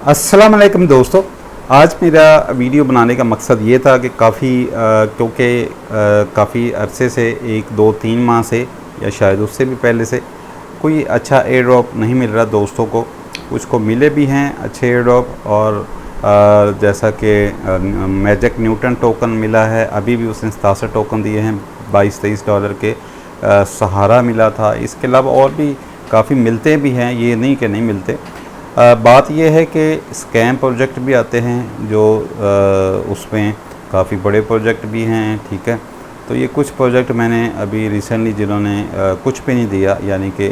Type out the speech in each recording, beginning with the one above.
अस्सलाम वालेकुम दोस्तों। आज मेरा वीडियो बनाने का मकसद ये था कि क्योंकि काफ़ी अरसे से 1 2 3 माह से या शायद उससे भी पहले से कोई अच्छा एयर ड्रॉप नहीं मिल रहा दोस्तों को। कुछ को मिले भी हैं अच्छे एयर ड्रॉप और जैसा कि मैजिक न्यूटन टोकन मिला है, अभी भी उसने 67 टोकन दिए हैं $22-23 के। सहारा मिला था, इसके अलावा और भी काफ़ी मिलते भी हैं, ये नहीं कि नहीं मिलते। बात यह है कि स्कैम प्रोजेक्ट भी आते हैं जो उसमें काफ़ी बड़े प्रोजेक्ट भी हैं, ठीक है। तो ये कुछ प्रोजेक्ट मैंने अभी रिसेंटली जिन्होंने कुछ भी नहीं दिया, यानी कि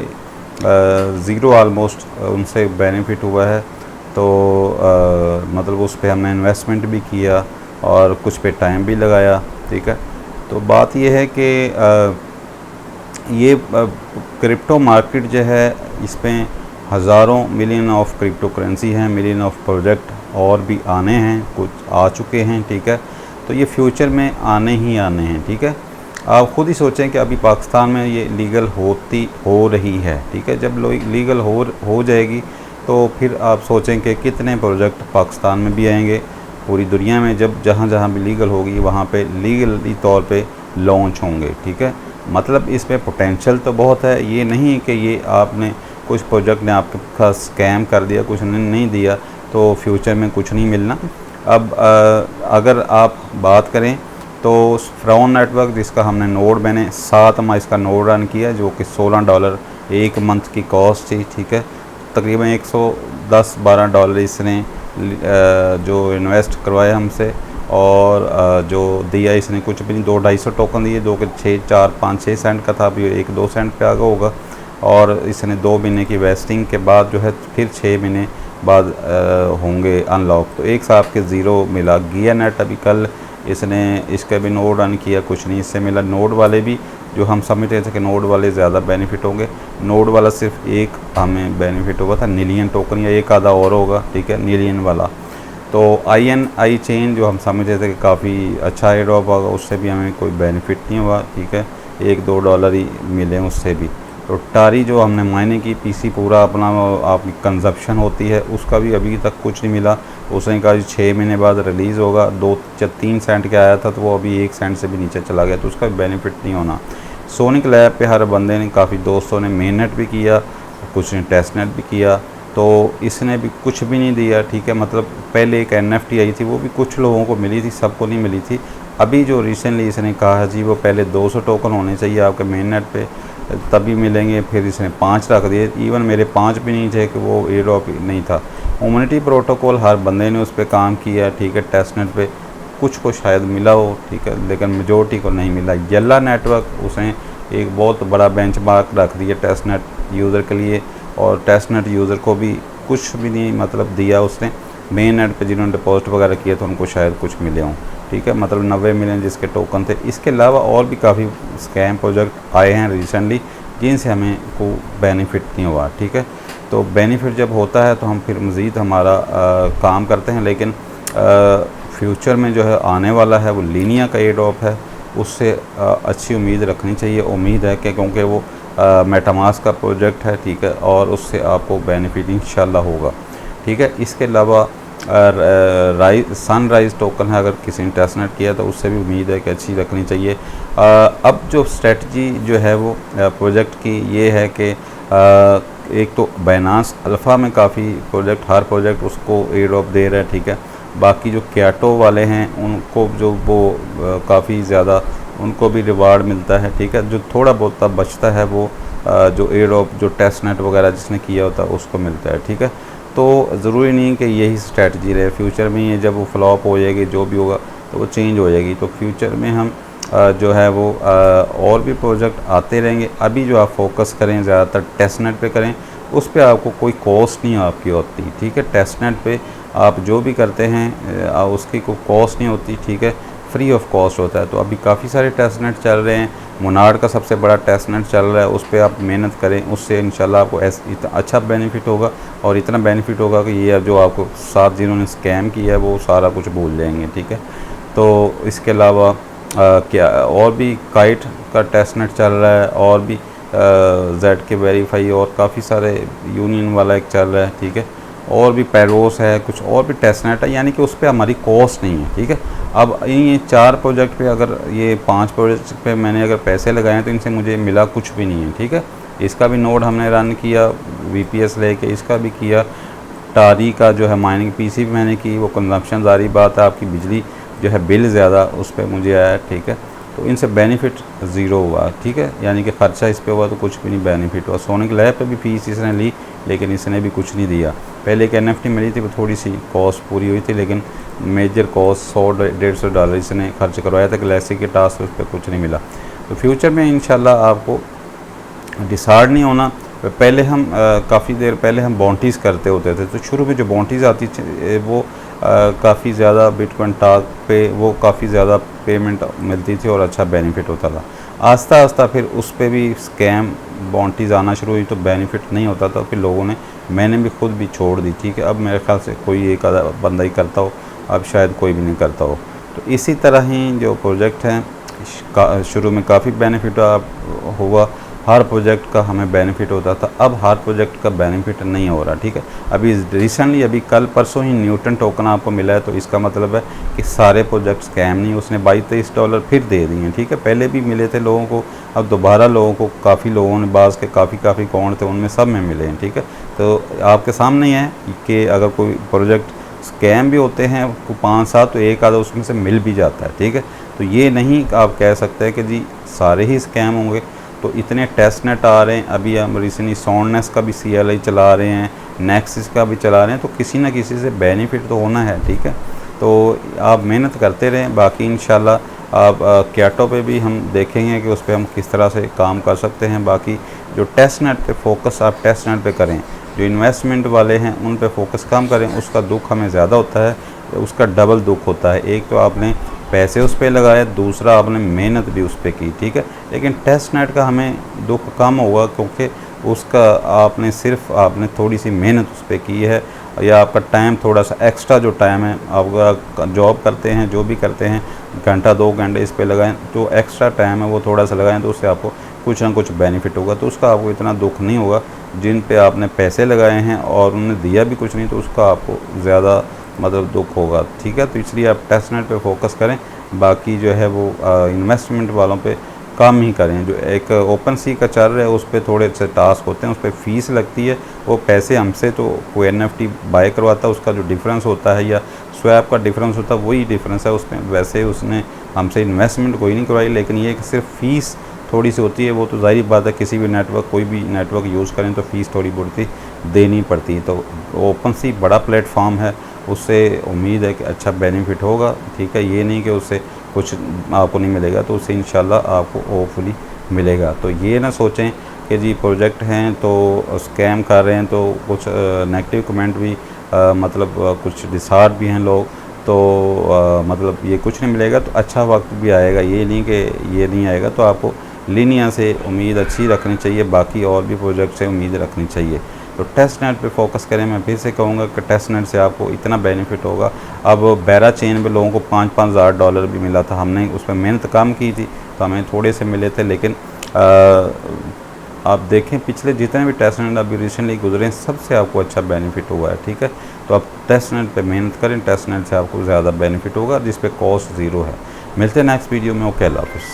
ज़ीरो ऑलमोस्ट उनसे बेनिफिट हुआ है। तो मतलब उस पर हमने इन्वेस्टमेंट भी किया और कुछ पे टाइम भी लगाया, ठीक है। तो बात यह है कि ये क्रिप्टो मार्केट जो है, इसमें हज़ारों मिलियन ऑफ क्रिप्टो करेंसी हैं, मिलियन ऑफ प्रोजेक्ट और भी आने हैं, कुछ आ चुके हैं, ठीक है। तो ये फ्यूचर में आने ही आने हैं, ठीक है। आप ख़ुद ही सोचें कि अभी पाकिस्तान में ये लीगल हो रही है, ठीक है। जब लीगल हो जाएगी तो फिर आप सोचें कि कितने प्रोजेक्ट पाकिस्तान में भी आएंगे, पूरी दुनिया में जब जहाँ जहाँ भी लीगल होगी वहाँ पे लीगली तौर पे लॉन्च होंगे, ठीक है। मतलब इसमें पोटेंशियल तो बहुत है, ये नहीं कि ये आपने कुछ प्रोजेक्ट ने आपके पास स्कैम कर दिया, कुछ ने नहीं दिया तो फ्यूचर में कुछ नहीं मिलना। अब अगर आप बात करें तो फ्रॉन नेटवर्क, जिसका हमने नोड, मैंने 7 माह इसका नोड रन किया, जो कि $16 एक मंथ की कॉस्ट थी, ठीक है। तकरीबन $110-12 इसने जो इन्वेस्ट करवाया हमसे, और जो दिया इसने कुछ भी नहीं, 200-250 टोकन दिए, जो कि 6-4-5-6 सेंट का था, अभी 1-2 सेंट पे आगे होगा। और इसने 2 महीने की वेस्टिंग के बाद जो है फिर 6 महीने बाद होंगे अनलॉक। तो एक साहब के ज़ीरो मिला। गिया नेट अभी कल इसने इसका भी नोड रन किया, कुछ नहीं इससे मिला। नोड वाले भी जो हम समझते थे कि नोड वाले ज़्यादा बेनिफिट होंगे, नोड वाला सिर्फ एक हमें बेनिफिट हुआ था, निलियन टोकन, या एक आधा और होगा, ठीक है, निलियन वाला। तो INI चेन जो हम समझते थे कि काफ़ी अच्छा एयर ड्रॉप होगा, उससे भी हमें कोई बेनिफिट नहीं हुआ, ठीक है। $1-2 ही मिले उससे भी। तो टारी जो हमने मायने की PC पूरा अपना आपकी कंजप्शन होती है, उसका भी अभी तक कुछ नहीं मिला। उसने कहा 6 महीने बाद रिलीज़ होगा, 2-3 सेंट का आया था, तो वो अभी 1 सेंट से भी नीचे चला गया, तो उसका भी बेनिफिट नहीं होना। सोनिक लैब पे हर बंदे ने, काफ़ी दोस्तों ने मेन नेट भी किया, कुछ ने टेस्ट नेट भी किया, तो इसने भी कुछ भी नहीं दिया, ठीक है। मतलब पहले एक NFT आई थी, वो भी कुछ लोगों को मिली थी, सबको नहीं मिली थी। अभी जो रिसेंटली इसने कहा है जी, वो पहले 200 टोकन होने चाहिए आपके मेन नेट पे तभी मिलेंगे, फिर इसने 5 रख दिए। इवन मेरे 5 भी नहीं थे कि वो एयर ड्रॉप नहीं था। ह्यूमैनिटी प्रोटोकॉल हर बंदे ने उस पर काम किया, ठीक है। टेस्ट नेट पे कुछ को शायद मिला हो, ठीक है, लेकिन मेजोरिटी को नहीं मिला। येला नेटवर्क, उसने एक बहुत बड़ा बेंचमार्क रख दिया टेस्ट नेट यूज़र के लिए, और टेस्ट नेट यूज़र को भी कुछ भी नहीं मतलब दिया उसने। मेन नेट पे जिन्होंने डिपॉजिट वगैरह किया तो उनको शायद कुछ मिले हों, ठीक है। मतलब 90 मिलियन जिसके टोकन थे। इसके अलावा और भी काफ़ी स्कैम प्रोजेक्ट आए हैं रिसेंटली, जिनसे हमें को बेनिफिट नहीं हुआ, ठीक है। तो बेनिफिट जब होता है तो हम फिर मज़ीद हमारा काम करते हैं, लेकिन फ्यूचर में जो है आने वाला है वो लीनिया का एयर ड्रॉप है, उससे अच्छी उम्मीद रखनी चाहिए। उम्मीद है कि क्योंकि वो मेटामास्क का प्रोजेक्ट है, ठीक है, और उससे आपको बेनिफिट इंशाल्लाह होगा, ठीक है। इसके अलावा सनराइज़ टोकन है, अगर किसी ने टेस्ट नेट किया तो उससे भी उम्मीद है कि अच्छी रखनी चाहिए। अब जो स्ट्रेटजी जो है वो प्रोजेक्ट की ये है कि एक तो बाइनेंस अल्फ़ा में काफ़ी प्रोजेक्ट, हर प्रोजेक्ट उसको एयर ड्रॉप दे रहा है, ठीक है। बाकी जो क्याटो वाले हैं उनको जो वो काफ़ी ज़्यादा उनको भी रिवार्ड मिलता है, ठीक है। जो थोड़ा बहुत तब बचता है वो जो एयर ड्रॉप जो टेस्ट नेट वगैरह जिसने किया होता है उसको मिलता है, ठीक है। तो ज़रूरी नहीं कि यही स्ट्रेटजी रहे फ्यूचर में। ये जब वो फ्लॉप हो जाएगी, जो भी होगा तो वो चेंज हो जाएगी। तो फ्यूचर में हम जो है वो और भी प्रोजेक्ट आते रहेंगे। अभी जो आप फोकस करें ज़्यादातर टेस्ट नेट पे करें, उस पर आपको कोई कॉस्ट नहीं आपकी होती, ठीक है। टेस्ट नेट पे आप जो भी करते हैं उसकी कोई कॉस्ट नहीं होती, ठीक है, फ्री ऑफ कॉस्ट होता है। तो अभी काफ़ी सारे टेस्ट नेट चल रहे हैं। मोनार्ड का सबसे बड़ा टेस्ट नेट चल रहा है, उस पर आप मेहनत करें, उससे इंशाल्लाह आपको इतना अच्छा बेनिफिट होगा, और इतना बेनिफिट होगा कि ये जो आपको साथ जिन्होंने स्कैम किया है वो सारा कुछ भूल जाएंगे, ठीक है। तो इसके अलावा क्या और भी काइट का टेस्ट नेट चल रहा है, और भी जेड के वेरीफाई, और काफ़ी सारे यूनियन वाला एक चल रहा है, ठीक है। और भी पैरोस है, कुछ और भी टेस्टनेट है, यानी कि उस पर हमारी कॉस्ट नहीं है, ठीक है। अब ये 4 प्रोजेक्ट पे, अगर ये 5 प्रोजेक्ट पे मैंने अगर पैसे लगाए हैं तो इनसे मुझे मिला कुछ भी नहीं है, ठीक है। इसका भी नोड हमने रन किया VPS लेके, इसका भी किया, टारी का जो है माइनिंग PC भी मैंने की, वो कंजम्पशन जारी बात है, आपकी बिजली जो है बिल ज़्यादा उस पर मुझे आया, ठीक है। तो इनसे बेनिफिट ज़ीरो हुआ, ठीक है, यानी कि ख़र्चा इस पे हुआ तो कुछ भी नहीं बेनिफिट हुआ। सोनिक लैब पे भी फीस इसने ली, लेकिन इसने भी कुछ नहीं दिया। पहले एक NFT मिली थी, वो थोड़ी सी कॉस्ट पूरी हुई थी, लेकिन मेजर कॉस्ट $100-150 इसने खर्च करवाया था गैलेक्सी के टास्क, उस पर कुछ नहीं मिला। तो फ्यूचर में इंशाल्लाह आपको डिसाइड नहीं होना। पहले हम काफ़ी देर पहले हम बाउंटीज़ करते होते थे, तो शुरू में जो बाउंटीज़ आती थी वो काफ़ी ज़्यादा बिटकॉइन टास्क पे वो काफ़ी ज़्यादा पेमेंट मिलती थी और अच्छा बेनिफिट होता था। आस्ता आस्ता फिर उस पर भी स्कैम बाउंटीज़ आना शुरू हुई, तो बेनिफिट नहीं होता था, फिर लोगों ने, मैंने भी खुद भी छोड़ दी, ठीक है। अब मेरे ख्याल से कोई एक आधा बंदा ही करता हो, अब शायद कोई भी नहीं करता हो। तो इसी तरह ही जो प्रोजेक्ट हैं शुरू में काफ़ी बेनिफिट हुआ, हर प्रोजेक्ट का हमें बेनिफिट होता था, अब हर प्रोजेक्ट का बेनिफिट नहीं हो रहा, ठीक है। अभी रिसेंटली अभी कल परसों ही न्यूटन टोकन आपको मिला है, तो इसका मतलब है कि सारे प्रोजेक्ट स्कैम नहीं, उसने $22-23 फिर दे दिए हैं, ठीक है। पहले भी मिले थे लोगों को, अब दोबारा लोगों को, काफ़ी लोगों ने, बाज़ के काफ़ी अकाउंट थे उनमें सब में मिले हैं, ठीक है। तो आपके सामने है कि अगर कोई प्रोजेक्ट स्कैम भी होते हैं 5-7, तो एक आधा उसमें से मिल भी जाता है, ठीक है। तो ये नहीं आप कह सकते हैं कि जी सारे ही स्कैम होंगे। तो इतने टेस्टनेट आ रहे हैं, अभी हम रिसेंटली सॉन्डनेस का भी CLI चला रहे हैं, नेक्सिस का भी चला रहे हैं, तो किसी ना किसी से बेनिफिट तो होना है, ठीक है। तो आप मेहनत करते रहें, बाकी इंशाल्लाह आप क्याटो पे भी हम देखेंगे कि उस पर हम किस तरह से काम कर सकते हैं। बाकी जो टेस्टनेट पे फोकस आप टेस्टनेट पे करें, जो इन्वेस्टमेंट वाले हैं उन पे फोकस कम करें, उसका दुख हमें ज़्यादा होता है, उसका डबल दुख होता है। एक तो आपने पैसे उस पर लगाए, दूसरा आपने मेहनत भी उस पर की, ठीक है। लेकिन टेस्टनेट का हमें दुख कम होगा, क्योंकि उसका आपने थोड़ी सी मेहनत उस पर की है, या आपका टाइम थोड़ा सा एक्स्ट्रा जो टाइम है, आप जॉब करते हैं, जो भी करते हैं, घंटा 2 घंटे इस पर लगाएं, जो एक्स्ट्रा टाइम है वो थोड़ा सा लगाएं, तो उससे आपको कुछ ना कुछ बेनिफिट होगा। तो उसका आपको इतना दुख नहीं होगा। जिन पे आपने पैसे लगाए हैं और उन्होंने दिया भी कुछ नहीं, तो उसका आपको ज़्यादा मतलब दुख होगा, ठीक है। तो इसलिए आप टेस्टनेट पे फोकस करें, बाकी जो है वो इन्वेस्टमेंट वालों पे काम ही करें। जो एक ओपन सी का चल रहा है, उस पर थोड़े से टास्क होते हैं, उस पर फ़ीस लगती है, वो पैसे हमसे तो कोई NFT बाय करवाता है, उसका जो डिफरेंस होता है या स्वैप का डिफरेंस होता है वही डिफरेंस है उसमें। वैसे उसने हमसे इन्वेस्टमेंट कोई नहीं करवाई, लेकिन ये कि सिर्फ फ़ीस थोड़ी सी होती है, वो तो ज़ाहिर बात है, किसी भी नेटवर्क, कोई भी नेटवर्क यूज़ करें तो फ़ीस थोड़ी बहुत देनी पड़ती है। तो ओपन सी बड़ा प्लेटफॉर्म है, उससे उम्मीद है कि अच्छा बेनिफिट होगा, ठीक है। ये नहीं कि उससे कुछ आपको नहीं मिलेगा, तो उससे इंशाल्लाह आपको होपफुली मिलेगा। तो ये ना सोचें कि जी प्रोजेक्ट हैं तो स्कैम कर रहे हैं, तो कुछ नेगेटिव कमेंट भी मतलब कुछ डिसार्ड भी हैं लोग, तो मतलब ये कुछ नहीं मिलेगा, तो अच्छा वक्त भी आएगा, ये नहीं कि ये नहीं आएगा। तो आपको लिनिया से उम्मीद अच्छी रखनी चाहिए, बाकी और भी प्रोजेक्ट से उम्मीद रखनी चाहिए। तो टेस्टनेट पे फोकस करें। मैं फिर से कहूँगा कि टेस्टनेट से आपको इतना बेनिफिट होगा। अब बेरा चेन पे लोगों को $5-5 हज़ार डॉलर भी मिला था, हमने उस पर मेहनत कम की थी तो हमें थोड़े से मिले थे, लेकिन आप देखें पिछले जितने भी टेस्टनेट अभी रिसेंटली गुजरे, सबसे आपको अच्छा बेनिफिट हुआ है, ठीक है। तो आप टेस्टनेट पे मेहनत करें, टेस्टनेट से आपको ज़्यादा बेनिफिट होगा, जिस पे कॉस्ट ज़ीरो है। मिलते हैं नेक्स्ट वीडियो में। ओके, अल्लाह हाफ़िज़।